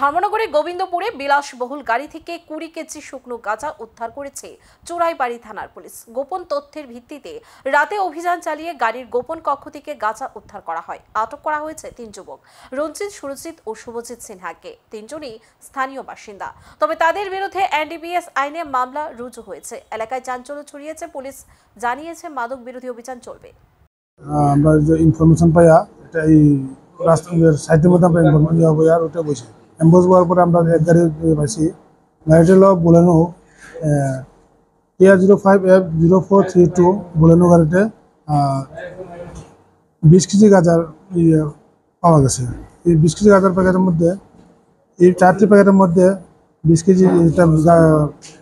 ধর্মনগরের গোবিন্দপুরে বিলাসবহুল গাড়ি থেকে 20 কেজি শুকনো গাঁজা উদ্ধার করেছে চোরাইবাড়ি থানার পুলিশ। গোপন তথ্যের ভিত্তিতে রাতে অভিযান চালিয়ে গাড়ির গোপন কক্ষ থেকে গাঁজা উদ্ধার করা হয়। আটক করা হয়েছে 3 যুবক, রঞ্জিত, সুরজিৎ ও শুভজিৎ সিনহাকে। 3 জনই স্থানীয় বাসিন্দা, তবে তাদের বিরুদ্ধে এনডিপিএস আইনে মামলা রুজু হয়েছে। এলাকায় চাঞ্চল্য ছড়িয়েছে। পুলিশ জানিয়েছে মাদক বিরোধী অভিযান চলবে। আমরা যে ইনফরমেশন পাইয়া এটা এই রাস্তার সাইডের মধ্যে আমরা ইনফরমেশন দেওয়া বই আর ওটা বসে অ্যাম্বুস হওয়ার পরে আমরা এক গাড়ি পাইছি। গাড়িটা হলো বোলেনো TR05F0432 বোলেনো গাড়িতে 20 কেজি গাঁজার পাওয়া গেছে। এই 20 কেজি গাঁজার প্যাকেটের মধ্যে এই 4টি প্যাকেটের মধ্যে 20 কেজি এটা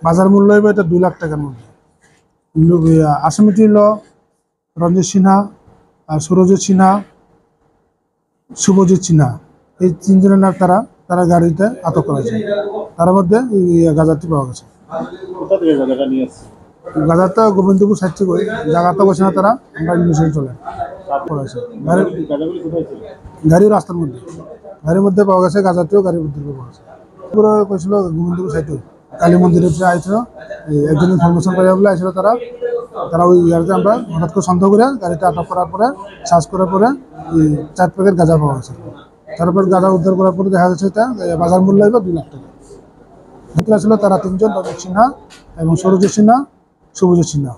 বাজার মূল্য হবে এটা 2 লাখ টাকার মধ্যে। আসামিটি হলো রঞ্জিত সিনহা, সুরজিৎ সিনহা, শুভজিৎ সিনহা। এই 3 জনের নাম তারা গাড়িতে আটক করা হয়েছে। তার মধ্যে এই গাঁজাটি পাওয়া গেছে। গাঁজাটা গোবিন্দপুর সাইড থেকে জায়গাটা বসে না তারা আমরা ইনভেস্টিগেশন চলে করেছে। গাড়ির রাস্তার মধ্যে গাড়ির মধ্যে পাওয়া গেছে, গাঁজাটিও গাড়ির মধ্যে পাওয়া গেছে। পুরো কইছিল গোবিন্দপুর সাইডে কালী মন্দিরের যে আইছিল একজন ইনফরমেশন পাইয়া বলে আসছিল তারা ওই গাড়িতে আমরা হঠাৎ করে সন্দেহ করে গাড়িটা আটক করার পরে সার্চ করার পরে 4 প্যাকেট গাঁজা পাওয়া গেছে। তারপর গাঁজা উদ্ধার করার পরে দেখা যাচ্ছে এটা বাজার মূল্য হবে 2 লাখ টাকা। ভিতরে ছিল তারা 3 জন, রঞ্জিত সিনহা এবং সুরজিৎ সিনহা, শুভজিৎ সিনহা।